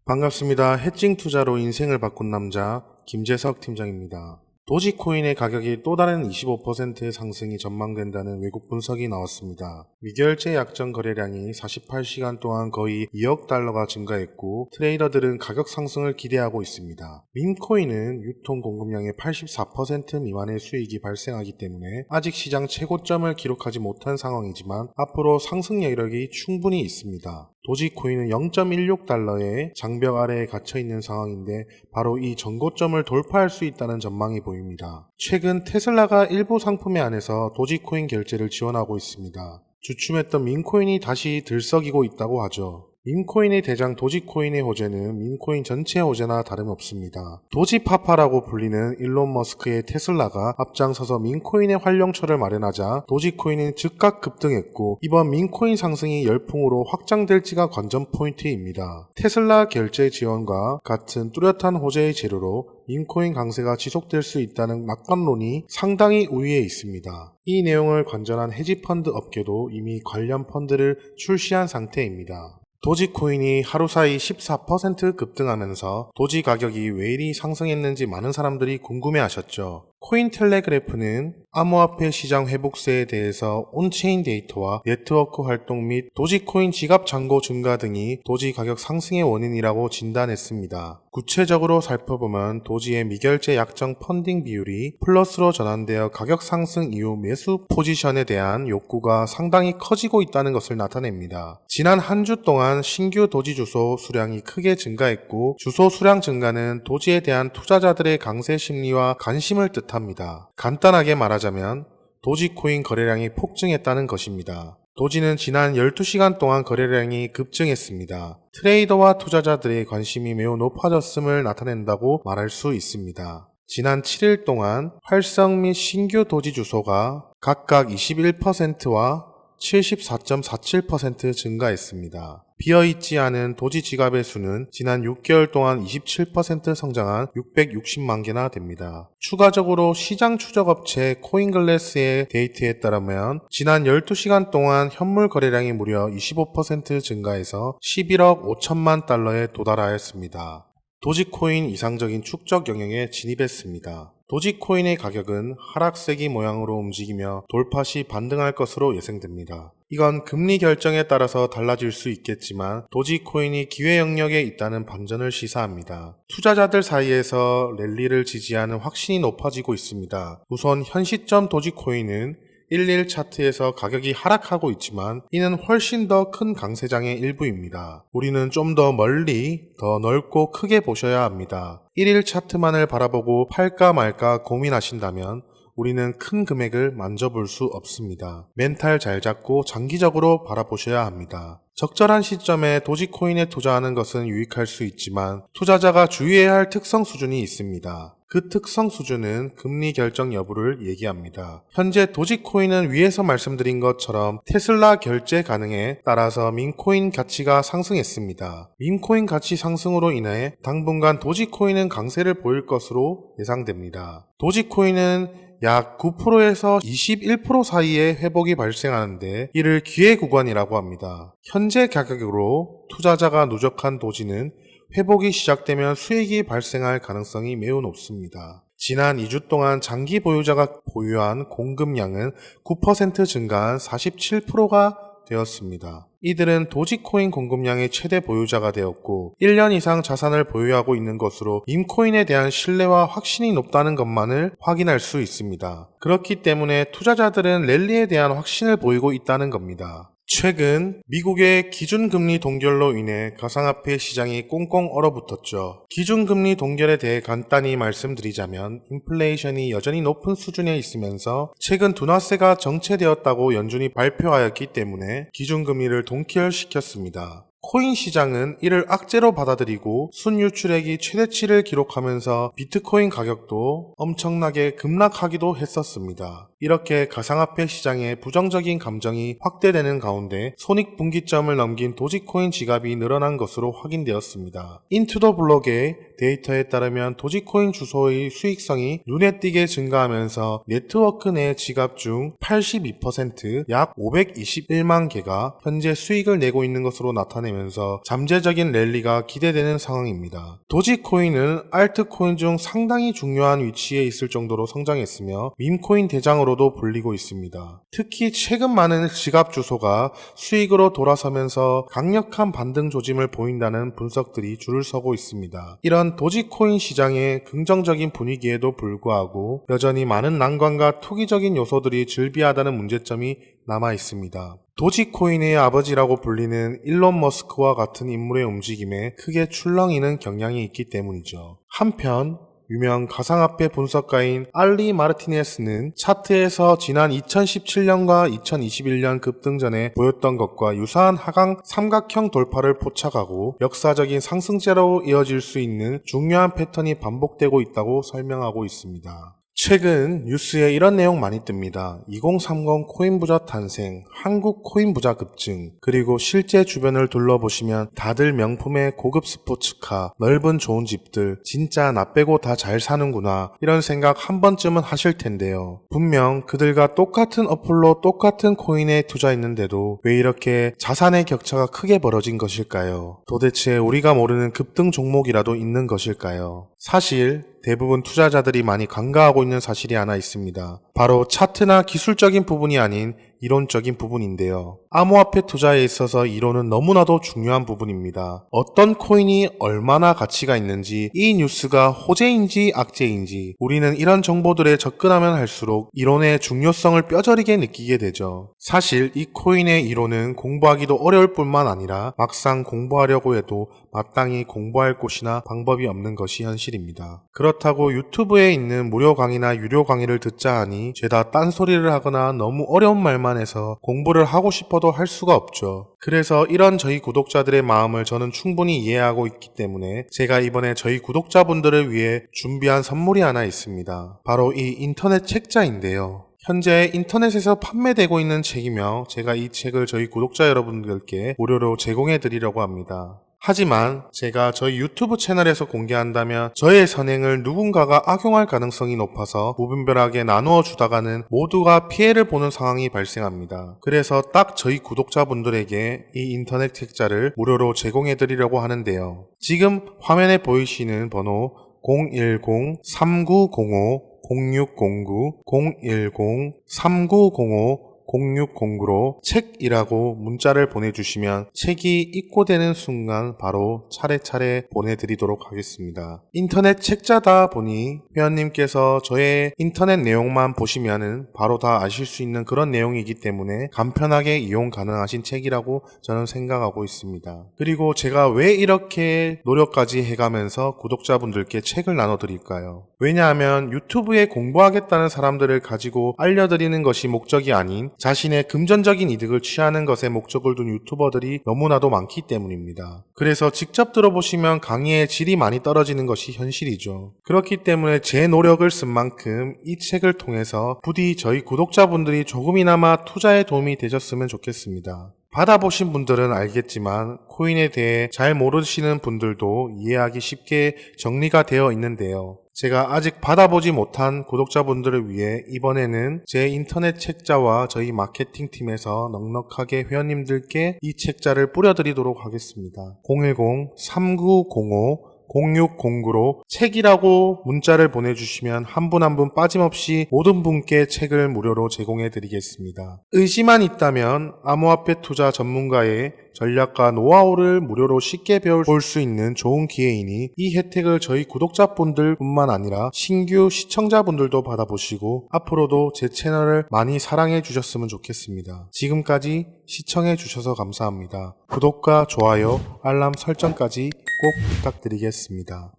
반갑습니다. 해칭 투자로 인생을 바꾼 남자 김재석 팀장입니다. 도지코인의 가격이 또 다른 25%의 상승이 전망된다는 외국 분석이 나왔습니다. 미결제 약정 거래량이 48시간 동안 거의 2억 달러가 증가했고 트레이더들은 가격 상승을 기대하고 있습니다. 밈코인은 유통 공급량의 84% 미만의 수익이 발생하기 때문에 아직 시장 최고점을 기록하지 못한 상황이지만 앞으로 상승 여력이 충분히 있습니다. 도지코인은 0.16달러의 장벽 아래에 갇혀있는 상황인데 바로 이 전고점을 돌파할 수 있다는 전망이 보입니다. 최근 테슬라가 일부 상품에 한해서 도지코인 결제를 지원하고 있습니다. 주춤했던 밈코인이 다시 들썩이고 있다고 하죠. 밈코인의 대장 도지코인의 호재는 밈코인 전체 호재나 다름없습니다. 도지파파라고 불리는 일론 머스크의 테슬라가 앞장서서 밈코인의 활용처를 마련하자 도지코인은 즉각 급등했고 이번 밈코인 상승이 열풍으로 확장될지가 관전 포인트입니다. 테슬라 결제 지원과 같은 뚜렷한 호재의 재료로 밈코인 강세가 지속될 수 있다는 낙관론이 상당히 우위에 있습니다. 이 내용을 관전한 헤지펀드 업계도 이미 관련 펀드를 출시한 상태입니다. 도지코인이 하루 사이 14% 급등하면서 도지 가격이 왜 이리 상승했는지 많은 사람들이 궁금해하셨죠. 코인텔레그래프는 암호화폐 시장 회복세에 대해서 온체인 데이터와 네트워크 활동 및 도지코인 지갑 잔고 증가 등이 도지 가격 상승의 원인이라고 진단했습니다. 구체적으로 살펴보면 도지의 미결제 약정 펀딩 비율이 플러스로 전환되어 가격 상승 이후 매수 포지션에 대한 욕구가 상당히 커지고 있다는 것을 나타냅니다. 지난 한 주 동안 신규 도지 주소 수량이 크게 증가했고 주소 수량 증가는 도지에 대한 투자자들의 강세 심리와 관심을 뜻합니다. 간단하게 말하자면 도지코인 거래량이 폭증했다는 것입니다. 도지는 지난 12시간 동안 거래량이 급증했습니다. 트레이더와 투자자들의 관심이 매우 높아졌음을 나타낸다고 말할 수 있습니다. 지난 7일 동안 활성 및 신규 도지 주소가 각각 21%와 74.47% 증가했습니다. 비어있지 않은 도지 지갑의 수는 지난 6개월 동안 27% 성장한 660만 개나 됩니다. 추가적으로 시장 추적업체 코인글래스의 데이터에 따르면 지난 12시간 동안 현물 거래량이 무려 25% 증가해서 11억 5천만 달러에 도달하였습니다. 도지코인 이상적인 축적 영역에 진입했습니다. 도지코인의 가격은 하락세기 모양으로 움직이며 돌파 시 반등할 것으로 예상됩니다. 이건 금리 결정에 따라서 달라질 수 있겠지만 도지코인이 기회 영역에 있다는 반전을 시사합니다. 투자자들 사이에서 랠리를 지지하는 확신이 높아지고 있습니다. 우선 현 시점 도지코인은 11 차트에서 가격이 하락하고 있지만 이는 훨씬 더 큰 강세장의 일부입니다. 우리는 좀 더 멀리, 더 넓고 크게 보셔야 합니다. 1일 차트만을 바라보고 팔까 말까 고민하신다면 우리는 큰 금액을 만져볼 수 없습니다. 멘탈 잘 잡고 장기적으로 바라보셔야 합니다. 적절한 시점에 도지코인에 투자하는 것은 유익할 수 있지만 투자자가 주의해야 할 특성 수준이 있습니다. 그 특성 수준은 금리 결정 여부를 얘기합니다. 현재 도지코인은 위에서 말씀드린 것처럼 테슬라 결제 가능에 따라서 밈코인 가치가 상승했습니다. 밈코인 가치 상승으로 인해 당분간 도지코인은 강세를 보일 것으로 예상됩니다. 도지코인은 약 9%에서 21% 사이의 회복이 발생하는데 이를 기회 구간이라고 합니다. 현재 가격으로 투자자가 누적한 도지는 회복이 시작되면 수익이 발생할 가능성이 매우 높습니다. 지난 2주 동안 장기 보유자가 보유한 공급량은 9% 증가한 47%가 되었습니다. 이들은 도지코인 공급량의 최대 보유자가 되었고 1년 이상 자산을 보유하고 있는 것으로 밈코인에 대한 신뢰와 확신이 높다는 것만을 확인할 수 있습니다. 그렇기 때문에 투자자들은 랠리에 대한 확신을 보이고 있다는 겁니다. 최근 미국의 기준금리 동결로 인해 가상화폐 시장이 꽁꽁 얼어붙었죠. 기준금리 동결에 대해 간단히 말씀드리자면 인플레이션이 여전히 높은 수준에 있으면서 최근 둔화세가 정체되었다고 연준이 발표하였기 때문에 기준금리를 동결시켰습니다. 코인 시장은 이를 악재로 받아들이고 순유출액이 최대치를 기록하면서 비트코인 가격도 엄청나게 급락하기도 했었습니다. 이렇게 가상화폐 시장에 부정적인 감정이 확대되는 가운데 손익분기점을 넘긴 도지코인 지갑이 늘어난 것으로 확인되었습니다. 인투더블록의 데이터에 따르면 도지코인 주소의 수익성이 눈에 띄게 증가하면서 네트워크 내 지갑 중 82%, 약 521만 개가 현재 수익을 내고 있는 것으로 나타내면서 잠재적인 랠리가 기대되는 상황입니다. 도지코인은 알트코인 중 상당히 중요한 위치에 있을 정도로 성장했으며 밈코인 대장으로도 불리고 있습니다. 특히 최근 많은 지갑 주소가 수익으로 돌아서면서 강력한 반등 조짐을 보인다는 분석들이 줄을 서고 있습니다. 이런 도지코인 시장의 긍정적인 분위기에도 불구하고 여전히 많은 난관과 투기적인 요소들이 즐비하다는 문제점이 남아 있습니다. 도지코인의 아버지라고 불리는 일론 머스크와 같은 인물의 움직임에 크게 출렁이는 경향이 있기 때문이죠. 한편 유명 가상화폐 분석가인 알리 마르티네스는 차트에서 지난 2017년과 2021년 급등 전에 보였던 것과 유사한 하강 삼각형 돌파를 포착하고 역사적인 상승세로 이어질 수 있는 중요한 패턴이 반복되고 있다고 설명하고 있습니다. 최근 뉴스에 이런 내용 많이 뜹니다. 2030 코인 부자 탄생, 한국 코인 부자 급증, 그리고 실제 주변을 둘러보시면 다들 명품의 고급 스포츠카, 넓은 좋은 집들, 진짜 나 빼고 다 잘 사는구나 이런 생각 한 번쯤은 하실 텐데요. 분명 그들과 똑같은 어플로 똑같은 코인에 투자했는데도 왜 이렇게 자산의 격차가 크게 벌어진 것일까요? 도대체 우리가 모르는 급등 종목이라도 있는 것일까요? 사실 대부분 투자자들이 많이 간과하고 있는 사실이 하나 있습니다. 바로 차트나 기술적인 부분이 아닌 이론적인 부분인데요. 암호화폐 투자에 있어서 이론은 너무나도 중요한 부분입니다. 어떤 코인이 얼마나 가치가 있는지, 이 뉴스가 호재인지 악재인지 우리는 이런 정보들에 접근하면 할수록 이론의 중요성을 뼈저리게 느끼게 되죠. 사실 이 코인의 이론은 공부하기도 어려울 뿐만 아니라 막상 공부하려고 해도 마땅히 공부할 곳이나 방법이 없는 것이 현실입니다. 그렇다고 유튜브에 있는 무료 강의나 유료 강의를 듣자 하니 죄다 딴소리를 하거나 너무 어려운 말만 해서 공부를 하고 싶어도 할 수가 없죠. 그래서 이런 저희 구독자들의 마음을 저는 충분히 이해하고 있기 때문에 제가 이번에 저희 구독자분들을 위해 준비한 선물이 하나 있습니다. 바로 이 인터넷 책자인데요. 현재 인터넷에서 판매되고 있는 책이며 제가 이 책을 저희 구독자 여러분들께 무료로 제공해 드리려고 합니다. 하지만 제가 저희 유튜브 채널에서 공개한다면 저의 선행을 누군가가 악용할 가능성이 높아서 무분별하게 나누어 주다가는 모두가 피해를 보는 상황이 발생합니다. 그래서 딱 저희 구독자분들에게 이 인터넷 책자를 무료로 제공해 드리려고 하는데요. 지금 화면에 보이시는 번호 010-3905-0609 010-3905 0609로 책이라고 문자를 보내주시면 책이 입고되는 순간 바로 차례차례 보내드리도록 하겠습니다. 인터넷 책자다 보니 회원님께서 저의 인터넷 내용만 보시면은 바로 다 아실 수 있는 그런 내용이기 때문에 간편하게 이용 가능하신 책이라고 저는 생각하고 있습니다. 그리고 제가 왜 이렇게 노력까지 해가면서 구독자분들께 책을 나눠드릴까요? 왜냐하면 유튜브에 공부하겠다는 사람들을 가지고 알려드리는 것이 목적이 아닌 자신의 금전적인 이득을 취하는 것에 목적을 둔 유튜버들이 너무나도 많기 때문입니다. 그래서 직접 들어보시면 강의의 질이 많이 떨어지는 것이 현실이죠. 그렇기 때문에 제 노력을 쓴 만큼 이 책을 통해서 부디 저희 구독자분들이 조금이나마 투자에 도움이 되셨으면 좋겠습니다. 받아보신 분들은 알겠지만 코인에 대해 잘 모르시는 분들도 이해하기 쉽게 정리가 되어 있는데요. 제가 아직 받아보지 못한 구독자분들을 위해 이번에는 제 인터넷 책자와 저희 마케팅팀에서 넉넉하게 회원님들께 이 책자를 뿌려드리도록 하겠습니다. 010-3905 0609로 책이라고 문자를 보내주시면 한 분 한 분 빠짐없이 모든 분께 책을 무료로 제공해 드리겠습니다. 의지만 있다면 암호화폐 투자 전문가의 전략과 노하우를 무료로 쉽게 배울 수 있는 좋은 기회이니 이 혜택을 저희 구독자분들 뿐만 아니라 신규 시청자분들도 받아보시고 앞으로도 제 채널을 많이 사랑해 주셨으면 좋겠습니다. 지금까지 시청해 주셔서 감사합니다. 구독과 좋아요, 알람 설정까지 꼭 부탁드리겠습니다.